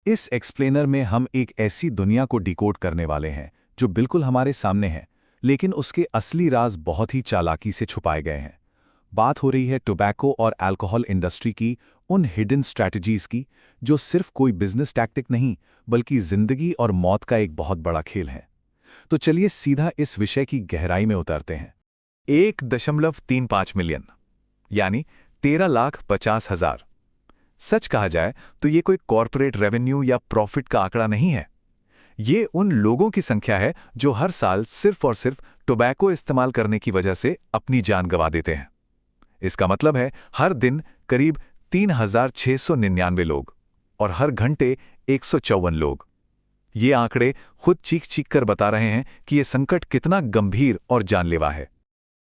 इस एक्सप्लेनर में हम एक ऐसी दुनिया को डिकोड करने वाले हैं जो बिल्कुल हमारे सामने है, लेकिन उसके असली राज बहुत ही चालाकी से छुपाए गए हैं। बात हो रही है टोबैको और अल्कोहल इंडस्ट्री की उन हिडन स्ट्रैटेजीज की, जो सिर्फ कोई बिजनेस टैक्टिक नहीं बल्कि जिंदगी और मौत का एक बहुत बड़ा खेल है। तो चलिए सीधा इस विषय की गहराई में उतरते हैं। 1.35 मिलियन यानी 13,50,000। सच कहा जाए तो ये कोई कॉर्पोरेट रेवेन्यू या प्रॉफिट का आंकड़ा नहीं है। ये उन लोगों की संख्या है जो हर साल सिर्फ और सिर्फ टोबैको इस्तेमाल करने की वजह से अपनी जान गंवा देते हैं। इसका मतलब है हर दिन करीब 3,699 लोग और हर घंटे 154 लोग। ये आंकड़े खुद चीख चीख कर बता रहे हैं कि ये संकट कितना गंभीर और जानलेवा है।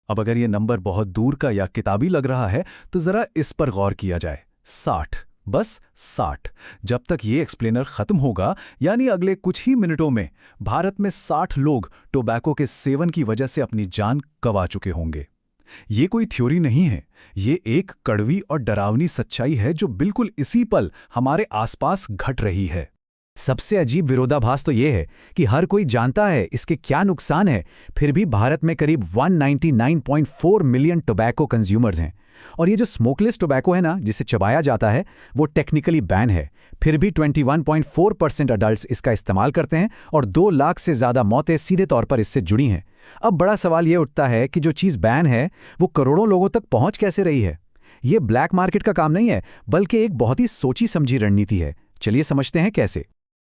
अब अगर ये नंबर बहुत दूर का या किताबी लग रहा है तो जरा इस पर गौर किया जाए। 60, बस 60। जब तक ये एक्सप्लेनर खत्म होगा, यानी अगले कुछ ही मिनटों में, भारत में 60 लोग टोबैको के सेवन की वजह से अपनी जान गंवा चुके होंगे। ये कोई थ्योरी नहीं है, ये एक कड़वी और डरावनी सच्चाई है जो बिल्कुल इसी पल हमारे आसपास घट रही है। सबसे अजीब विरोधाभास तो ये है कि हर कोई जानता है इसके क्या नुकसान है, फिर भी भारत में करीब 199.4 मिलियन टोबैको कंज्यूमर्स हैं। और ये जो स्मोकलेस टोबैको है ना, जिसे चबाया जाता है, वो टेक्निकली बैन है। फिर भी 21.4% अडल्ट्स इसका इस्तेमाल करते हैं और 2 लाख से ज़्यादा मौतें सीधे तौर पर इससे जुड़ी हैं। अब बड़ा सवाल ये उठता है कि जो चीज़ बैन है वो करोड़ों लोगों तक पहुँच कैसे रही है। ये ब्लैक मार्केट का काम नहीं है, बल्कि एक बहुत ही सोची समझी रणनीति है। चलिए समझते हैं कैसे।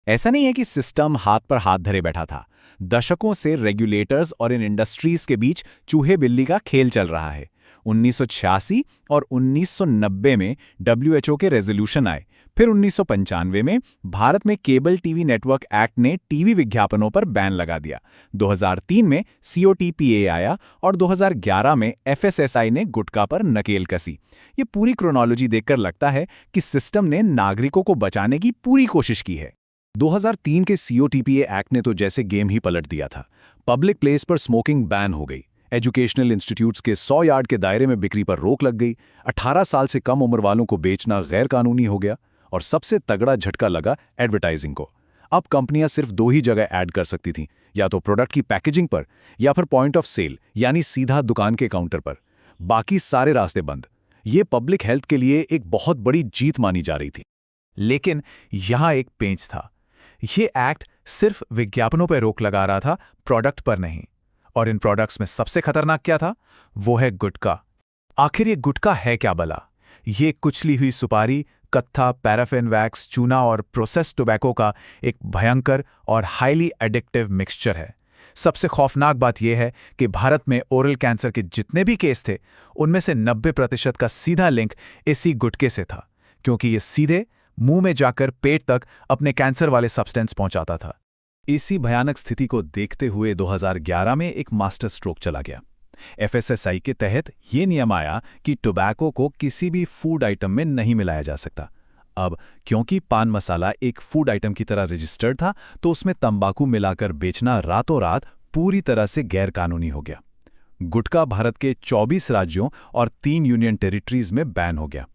ऐसा नहीं है कि सिस्टम हाथ पर हाथ धरे बैठा था। दशकों से रेगुलेटर्स और इन इंडस्ट्रीज के बीच चूहे बिल्ली का खेल चल रहा है। 1986 और 1990 में WHO के रेजोल्यूशन आए। फिर 1995 में भारत में केबल टीवी नेटवर्क एक्ट ने टीवी विज्ञापनों पर बैन लगा दिया। 2003 में COTPA आया और 2011 में FSSAI ने गुटखा पर नकेल कसी। ये पूरी क्रोनोलॉजी देखकर लगता है कि सिस्टम ने नागरिकों को बचाने की पूरी कोशिश की है। 2003 के COTPA एक्ट ने तो जैसे गेम ही पलट दिया था। पब्लिक प्लेस पर स्मोकिंग बैन हो गई। एजुकेशनल इंस्टीट्यूट्स के 100 यार्ड के दायरे में बिक्री पर रोक लग गई। 18 साल से कम उम्र वालों को बेचना गैर कानूनी हो गया। और सबसे तगड़ा झटका लगा एडवर्टाइजिंग को। अब कंपनियां सिर्फ 2 ही जगह ऐड कर सकती थीं, या तो प्रोडक्ट की पैकेजिंग पर या फिर पॉइंट ऑफ सेल यानी सीधा दुकान के काउंटर पर। बाकी सारे रास्ते बंद। ये पब्लिक हेल्थ के लिए एक बहुत बड़ी जीत मानी जा रही थी। लेकिन यहां एक पेंच था। ये एक्ट सिर्फ विज्ञापनों पर रोक लगा रहा था, प्रोडक्ट पर नहीं। और इन प्रोडक्ट्स में सबसे खतरनाक क्या था? वो है गुटखा। आखिर ये गुटखा है क्या भला? ये कुचली हुई सुपारी, कत्था, पैराफिन वैक्स, चूना और प्रोसेस्ड टोबैको का एक भयंकर और हाईली एडिक्टिव मिक्सचर है। सबसे खौफनाक बात यह है कि भारत में ओरल कैंसर के जितने भी केस थे, उनमें से 90% का सीधा लिंक इसी गुटखे से था, क्योंकि ये सीधे मुंह में जाकर पेट तक अपने कैंसर वाले सब्सटेंस पहुंचाता था। इसी भयानक स्थिति को देखते हुए 2011 में एक मास्टर स्ट्रोक चला गया। FSSAI के तहत ये नियम आया कि टोबैको को किसी भी फूड आइटम में नहीं मिलाया जा सकता। अब क्योंकि पान मसाला एक फूड आइटम की तरह रजिस्टर्ड था, तो उसमें तंबाकू मिलाकर बेचना रातों रात पूरी तरह से गैर कानूनी हो गया। गुटखा भारत के 24 राज्यों और 3 यूनियन टेरिटरीज में बैन हो गया।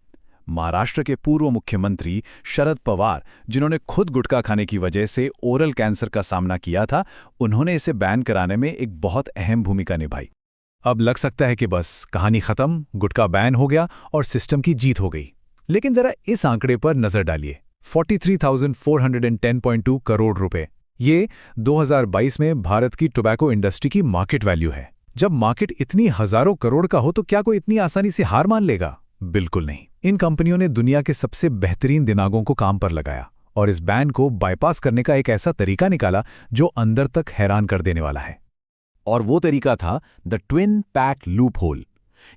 महाराष्ट्र के पूर्व मुख्यमंत्री शरद पवार, जिन्होंने खुद गुटखा खाने की वजह से ओरल कैंसर का सामना किया था, उन्होंने इसे बैन कराने में एक बहुत अहम भूमिका निभाई। अब लग सकता है कि बस कहानी खत्म, गुटखा बैन हो गया और सिस्टम की जीत हो गई। लेकिन जरा इस आंकड़े पर नजर डालिए। 43,410.2 करोड़ रुपए। ये 2022 में भारत की टोबैको इंडस्ट्री की मार्केट वैल्यू है। जब मार्केट इतनी हजारों करोड़ का हो तो क्या कोई इतनी आसानी से हार मान लेगा? बिल्कुल नहीं। इन कंपनियों ने दुनिया के सबसे बेहतरीन दिमागों को काम पर लगाया और इस बैन को बाईपास करने का एक ऐसा तरीका निकाला जो अंदर तक हैरान कर देने वाला है। और वो तरीका था the twin pack loop hole.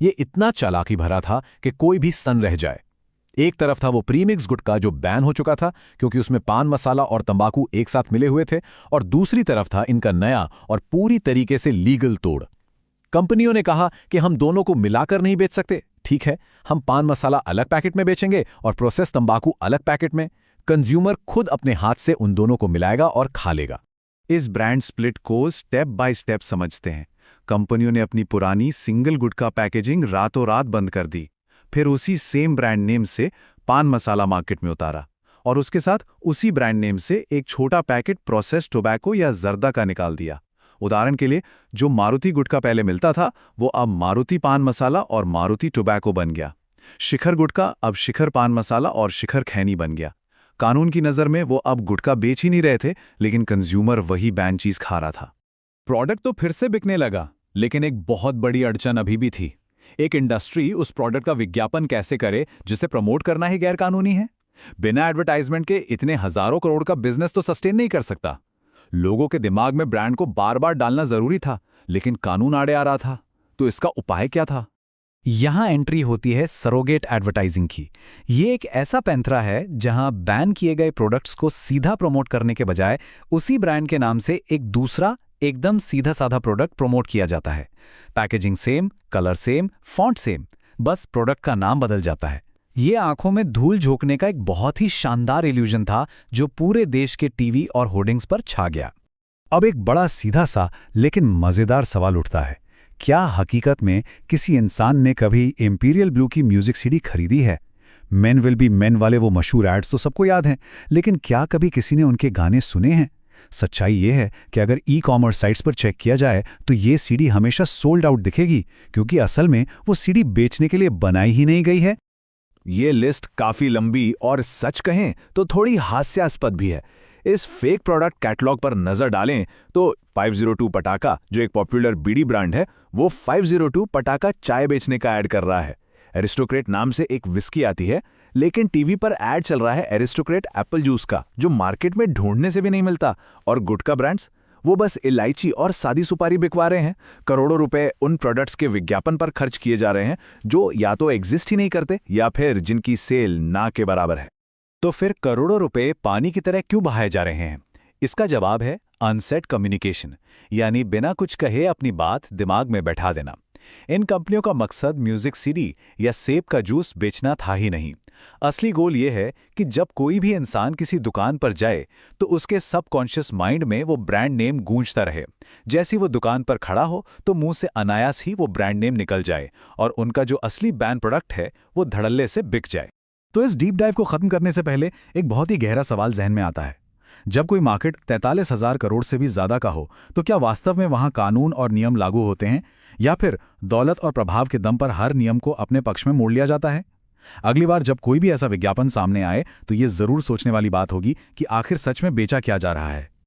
ये इतना चालाकी भरा था कि कोई भी सन रह जाए। एक तरफ था वो प्रीमिक्स गुटखा जो बैन हो चुका था क्योंकि उसमें पान मसाला और तंबाकू एक साथ मिले हुए थे, और दूसरी तरफ था इनका नया और पूरी तरीके से लीगल तोड़। कंपनियों ने कहा कि हम दोनों को मिलाकर नहीं बेच सकते। ठीक है, हम पान मसाला अलग पैकेट में बेचेंगे और प्रोसेस तंबाकू अलग पैकेट में। कंज्यूमर खुद अपने हाथ से उन दोनों को मिलाएगा और खा लेगा। इस ब्रांड स्प्लिट को स्टेप बाय स्टेप समझते हैं। कंपनियों ने अपनी पुरानी सिंगल गुटखा पैकेजिंग रातों रात बंद कर दी। फिर उसी सेम ब्रांड नेम से पान मसाला मार्केट में उतारा और उसके साथ उसी ब्रांड नेम से एक छोटा पैकेट प्रोसेस्ड टोबैको या जर्दा का निकाल दिया। उदाहरण के लिए, जो मारुति गुटखा पहले मिलता था वो अब मारुति पान मसाला और मारुति टोबैको बन गया। शिखर गुटखा अब शिखर पान मसाला और शिखर खैनी बन गया। कानून की नज़र में वो अब गुटखा बेच ही नहीं रहे थे, लेकिन कंज्यूमर वही बैन चीज़ खा रहा था। प्रोडक्ट तो फिर से बिकने लगा, लेकिन एक बहुत बड़ी अड़चन अभी भी थी। एक इंडस्ट्री उस प्रोडक्ट का विज्ञापन कैसे करे जिसे प्रमोट करना ही गैरकानूनी है। बिना एडवर्टाइजमेंट के इतने हजारों करोड़ का बिजनेस तो सस्टेन नहीं कर सकता। लोगों के दिमाग में ब्रांड को बार बार डालना जरूरी था, लेकिन कानून आड़े आ रहा था। तो इसका उपाय क्या था? यहां एंट्री होती है सरोगेट एडवर्टाइजिंग की। ये एक ऐसा पैंतरा है जहां बैन किए गए प्रोडक्ट्स को सीधा प्रमोट करने के बजाय उसी ब्रांड के नाम से एक दूसरा एकदम सीधा साधा प्रोडक्ट प्रमोट किया जाता है। Packaging same, colour same, font same, बस प्रोडक्ट का नाम बदल जाता है। ये आंखों में धूल झोंकने का एक बहुत ही शानदार इल्यूजन था जो पूरे देश के टीवी और होर्डिंग्स पर छा गया। अब एक बड़ा सीधा सा लेकिन मजेदार सवाल उठता है, क्या हकीकत में किसी इंसान ने कभी इंपीरियल ब्लू की म्यूजिक सीडी खरीदी है? मेन विल बी मेन वाले वो मशहूर एड्स तो सबको याद हैं, लेकिन क्या कभी किसी ने उनके गाने सुने हैं? सच्चाई ये है कि अगर ई-कॉमर्स साइट्स पर चेक किया जाए तो ये सीडी हमेशा सोल्ड आउट दिखेगी, क्योंकि असल में वो सीडी बेचने के लिए बनाई ही नहीं गई है। ये लिस्ट काफी लंबी और सच कहें तो थोड़ी हास्यास्पद भी है। इस फेक प्रोडक्ट कैटलॉग पर नजर डालें तो 502 पटाखा, जो एक पॉपुलर बीड़ी ब्रांड है, वो 502 पटाखा चाय बेचने का ऐड कर रहा है। एरिस्टोक्रेट नाम से एक विस्की आती है, लेकिन टीवी पर ऐड चल रहा है एरिस्टोक्रेट एप्पल जूस का, जो मार्केट में ढूंढने से भी नहीं मिलता। और गुटखा ब्रांड्स, वो बस इलायची और सादी सुपारी बिकवा रहे हैं। करोड़ों रुपए उन प्रोडक्ट्स के विज्ञापन पर खर्च किए जा रहे हैं जो या तो एग्जिस्ट ही नहीं करते या फिर जिनकी सेल ना के बराबर है। तो फिर करोड़ों रुपए पानी की तरह क्यों बहाए जा रहे हैं? इसका जवाब है अनसेट कम्युनिकेशन, यानी बिना कुछ कहे अपनी बात दिमाग में बैठा देना। इन कंपनियों का मकसद म्यूजिक सीडी या सेब का जूस बेचना था ही नहीं। असली गोल यह है कि जब कोई भी इंसान किसी दुकान पर जाए तो उसके सबकॉन्शियस माइंड में वो ब्रांड नेम गूंजता रहे। जैसे वो दुकान पर खड़ा हो तो मुंह से अनायास ही वो ब्रांड नेम निकल जाए और उनका जो असली बैन प्रोडक्ट है वो धड़ल्ले से बिक जाए। तो इस डीप डाइव को खत्म करने से पहले एक बहुत ही गहरा सवाल जहन में आता है। जब कोई मार्केट 43,000 करोड़ से भी ज्यादा का हो तो क्या वास्तव में वहां कानून और नियम लागू होते हैं, या फिर दौलत और प्रभाव के दम पर हर नियम को अपने पक्ष में मोड़ लिया जाता है? अगली बार जब कोई भी ऐसा विज्ञापन सामने आए तो ये जरूर सोचने वाली बात होगी कि आखिर सच में बेचा क्या जा रहा है।